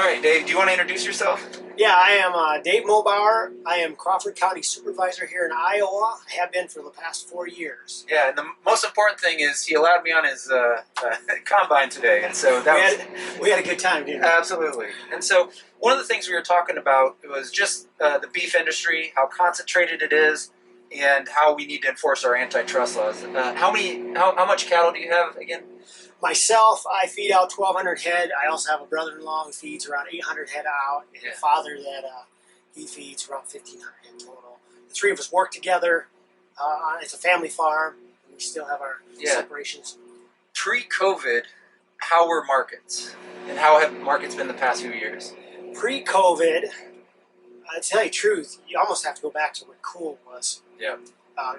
All right, Dave, do you want to introduce yourself? Yeah, I am Dave Muhlbauer. I am Crawford County Supervisor here in Iowa. I have been for the past 4 years. Yeah, and the most important thing is he allowed me on his combine today, and so that we had a good time, didn't we? Absolutely. And so one of the things we were talking about was just the beef industry, how concentrated it is, and how we need to enforce our antitrust laws. How much cattle do you have again? Myself, I feed out 1,200 head. I also have a brother-in-law who feeds around 800 head out, and a father that he feeds around 1,500 head total. The three of us work together. It's a family farm. We still have our separations. Pre-COVID, how were markets? And how have markets been the past few years? Pre-COVID, to tell you the truth, you almost have to go back to what MCool was. Yeah.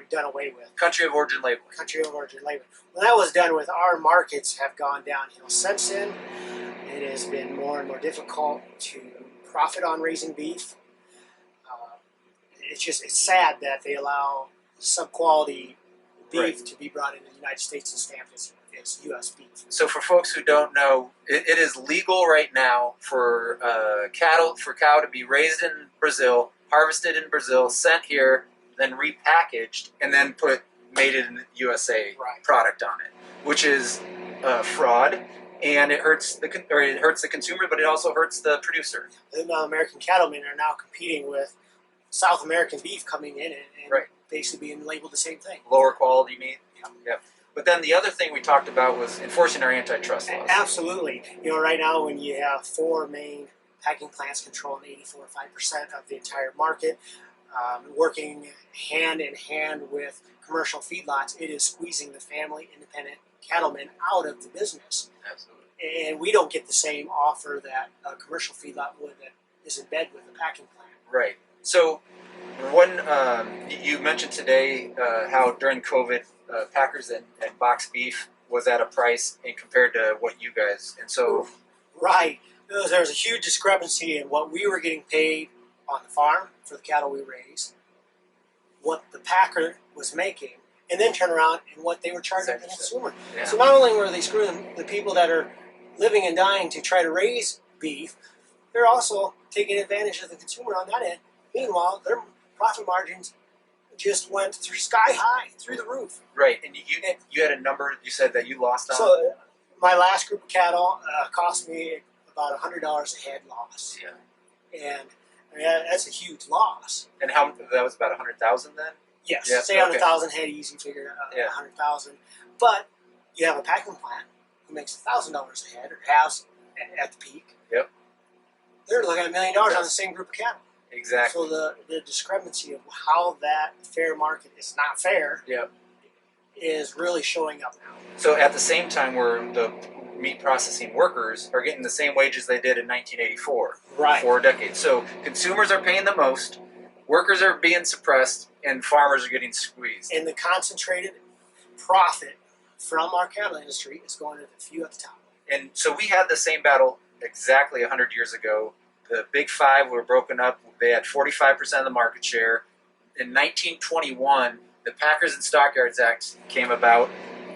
Done away with. Country of origin label. Country of origin label. When that was done with, our markets have gone downhill since then. It has been more and more difficult to profit on raising beef. It's sad that they allow sub-quality beef to be brought into the United States and stamped as U.S. beef. So for folks who don't know, it is legal right now for cow to be raised in Brazil, harvested in Brazil, sent here, then repackaged, and then put made in USA product on it, which is fraud, and it hurts the consumer, but it also hurts the producer. The American cattlemen are now competing with South American beef coming in and basically being labeled the same thing. Lower quality meat. Yeah. But then the other thing we talked about was enforcing our antitrust laws. Absolutely. You know, right now when you have 4 main packing plants controlling 84.5% of the entire market, working hand in hand with commercial feedlots, it is squeezing the family independent cattlemen out of the business. Absolutely. And we don't get the same offer that a commercial feedlot would that is in bed with a packing plant. Right. So when you mentioned today how during COVID, Packers and boxed beef was at a price in compared to what you guys, and so... Right. There was a huge discrepancy in what we were getting paid on the farm for the cattle we raised, what the packer was making, and then turn around and what they were charging the consumer. Yeah. So not only were they screwing the people that are living and dying to try to raise beef, they're also taking advantage of the consumer on that end. Meanwhile, their profit margins just went sky high, through the roof. Right, and you had a number you said that you lost on? So my last group of cattle cost me about $100 a head loss. Yeah. And I mean, that's a huge loss. And how that was about 100,000 then? Yes. Yeah, say 100,000 head, easy figure, 100,000. But you have a packing plant who makes $1,000 a head, or has at the peak. Yep. They're looking at $1 million on the same group of cattle. Exactly. So the discrepancy of how that fair market is not fair is really showing up now. So at the same time, where the meat processing workers are getting the same wages they did in 1984. Right. 4 decades. So consumers are paying the most, workers are being suppressed, and farmers are getting squeezed. And the concentrated profit from our cattle industry is going to the few at the top. And so we had the same battle exactly 100 years ago. The Big Five were broken up. They had 45% of the market share. In 1921, the Packers and Stockyards Act came about.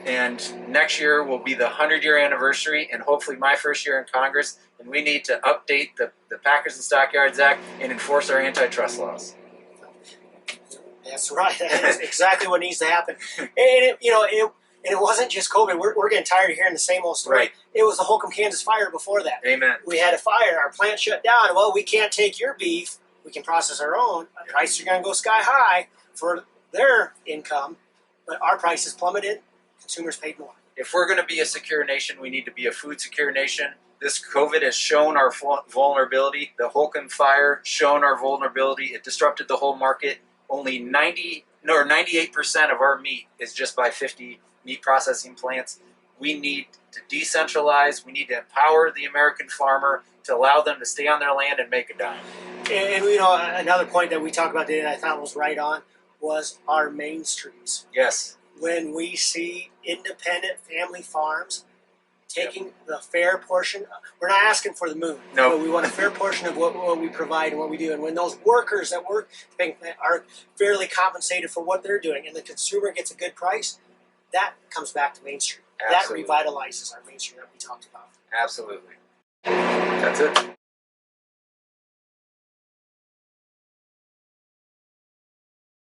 And next year will be the 100-year anniversary, and hopefully my first year in Congress, and we need to update the Packers and Stockyards Act and enforce our antitrust laws. That's right. That's exactly what needs to happen. And it wasn't just COVID. We're getting tired of hearing the same old story. Right. It was the Holcomb, Kansas fire before that. Amen. We had a fire. Our plant shut down. Well, we can't take your beef. We can process our own. Prices are going to go sky high for their income, but our prices plummeted. Consumers paid more. If we're going to be a secure nation, we need to be a food secure nation. This COVID has shown our vulnerability. The Holcomb fire shown our vulnerability. It disrupted the whole market. Only 98% of our meat is just by 50 meat processing plants. We need to decentralize. We need to empower the American farmer to allow them to stay on their land and make a dime. And another point that we talked about today that I thought was right on was our main streets. Yes. When we see independent family farms taking the fair portion, we're not asking for the moon. No. But we want a fair portion of what we provide and what we do. And when those workers that work are fairly compensated for what they're doing and the consumer gets a good price, that comes back to Main Street. Absolutely. That revitalizes our Main Street that we talked about. Absolutely. That's it.